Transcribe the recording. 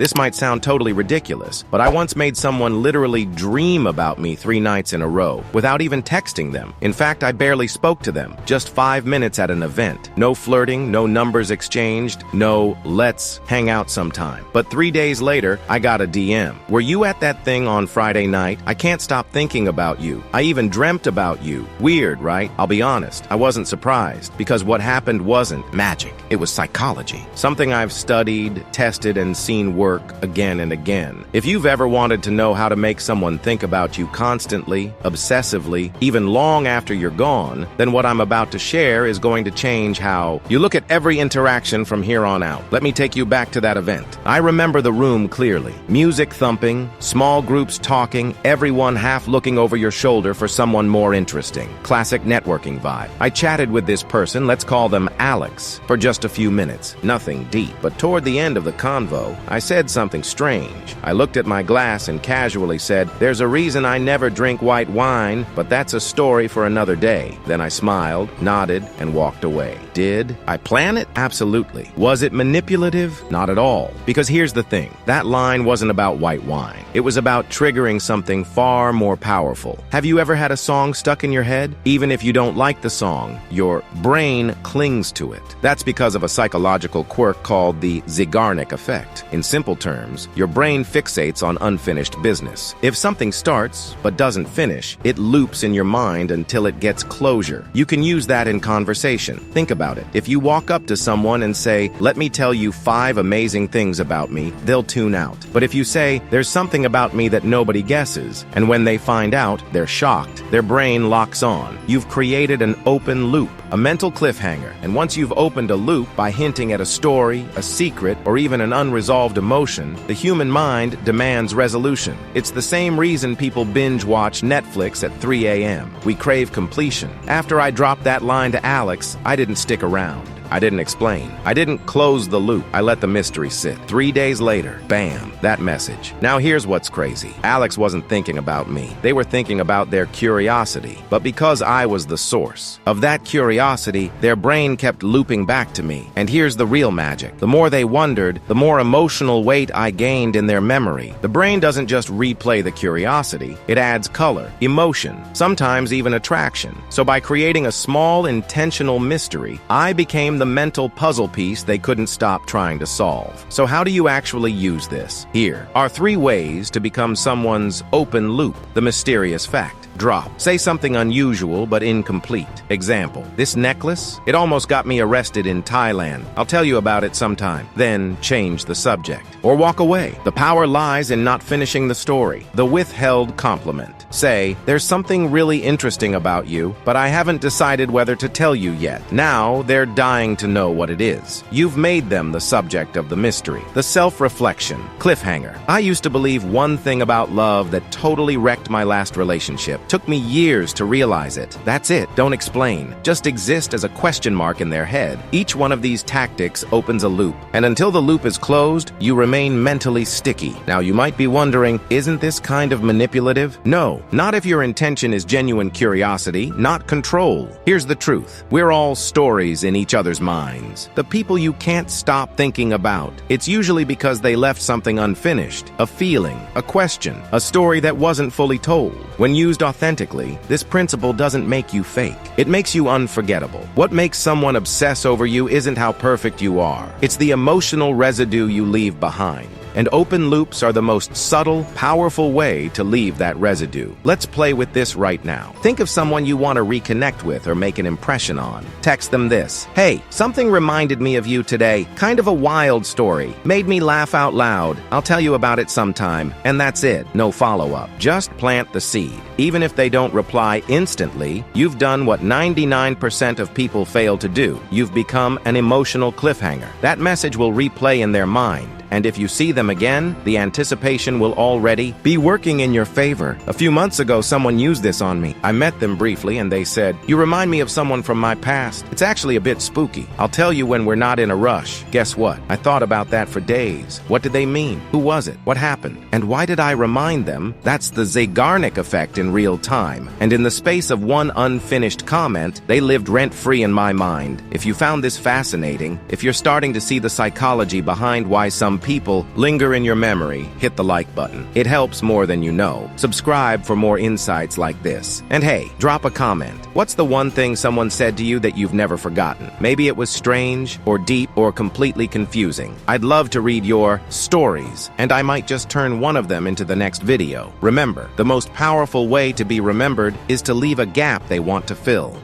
This might sound totally ridiculous, but I once made someone literally dream about me 3 nights in a row without even texting them. In fact, I barely spoke to them. Just 5 minutes at an event. No flirting, no numbers exchanged, no let's hang out sometime. But 3 days later, I got a DM. Were you at that thing on Friday night? I can't stop thinking about you. I even dreamt about you. Weird, right? I'll be honest, I wasn't surprised because what happened wasn't magic. It was psychology. Something I've studied, tested, and seen work again and again. If you've ever wanted to know how to make someone think about you constantly, obsessively, even long after you're gone, then what I'm about to share is going to change how you look at every interaction from here on out. Let me take you back to that event. I remember the room clearly. Music thumping, small groups talking, everyone half looking over your shoulder for someone more interesting. Classic networking vibe. I chatted with this person, let's call them Alex, for just a few minutes. Nothing deep, but toward the end of the convo, I said something strange. I looked at my glass and casually said, "There's a reason I never drink white wine, but that's a story for another day." Then I smiled, nodded, and walked away. Did I plan it? Absolutely. Was it manipulative? Not at all. Because here's the thing. That line wasn't about white wine. It was about triggering something far more powerful. Have you ever had a song stuck in your head? Even if you don't like the song, your brain clings to it. That's because of a psychological quirk called the Zeigarnik effect. In simple terms, your brain fixates on unfinished business. If something starts but doesn't finish, it loops in your mind until it gets closure. You can use that in conversation. Think about it. If you walk up to someone and say, "Let me tell you 5 amazing things about me," they'll tune out. But if you say, "There's something about me that nobody guesses," and when they find out, they're shocked. Their brain locks on. You've created an open loop, a mental cliffhanger. And once you've opened a loop by hinting at a story, a secret, or even an unresolved emotion, the human mind demands resolution. It's the same reason people binge watch Netflix at 3 a.m. We crave completion. After I dropped that line to Alex, I didn't stick around. I didn't explain. I didn't close the loop. I let the mystery sit. 3 days later, bam, that message. Now here's what's crazy. Alex wasn't thinking about me. They were thinking about their curiosity. But because I was the source of that curiosity, their brain kept looping back to me. And here's the real magic. The more they wondered, the more emotional weight I gained in their memory. The brain doesn't just replay the curiosity. It adds color, emotion, sometimes even attraction. So by creating a small, intentional mystery, I became the mental puzzle piece they couldn't stop trying to solve. So how do you actually use this? Here are 3 ways to become someone's open loop, the mysterious fact. Drop. Say something unusual but incomplete. Example, "This necklace? It almost got me arrested in Thailand. I'll tell you about it sometime." Then change the subject. Or walk away. The power lies in not finishing the story. The withheld compliment. Say, "There's something really interesting about you, but I haven't decided whether to tell you yet." Now they're dying to know what it is. You've made them the subject of the mystery. The self-reflection. Cliffhanger. I used to believe one thing about love that totally wrecked my last relationship. Took me years to realize it. That's it. Don't explain. Just exist as a question mark in their head. Each one of these tactics opens a loop. And until the loop is closed, you remain mentally sticky. Now you might be wondering, isn't this kind of manipulative? No, not if your intention is genuine curiosity, not control. Here's the truth. We're all stories in each other's minds. The people you can't stop thinking about, it's usually because they left something unfinished. A feeling, a question, a story that wasn't fully told. When used authentically, this principle doesn't make you fake. It makes you unforgettable. What makes someone obsess over you isn't how perfect you are. It's the emotional residue you leave behind. And open loops are the most subtle, powerful way to leave that residue. Let's play with this right now. Think of someone you want to reconnect with or make an impression on. Text them this. "Hey, something reminded me of you today. Kind of a wild story. Made me laugh out loud. I'll tell you about it sometime." And that's it. No follow-up. Just plant the seed. Even if they don't reply instantly, you've done what 99% of people fail to do. You've become an emotional cliffhanger. That message will replay in their mind. And if you see them again, the anticipation will already be working in your favor. A few months ago, someone used this on me. I met them briefly and they said, "You remind me of someone from my past. It's actually a bit spooky. I'll tell you when we're not in a rush." Guess what? I thought about that for days. What did they mean? Who was it? What happened? And why did I remind them? That's the Zeigarnik effect in real time. And in the space of one unfinished comment, they lived rent-free in my mind. If you found this fascinating, if you're starting to see the psychology behind why some people linger in your memory, hit the like button. It helps more than you know. Subscribe for more insights like this. And hey, drop a comment. What's the one thing someone said to you that you've never forgotten? Maybe it was strange, or deep, or completely confusing. I'd love to read your stories, and I might just turn one of them into the next video. Remember, the most powerful way to be remembered is to leave a gap they want to fill.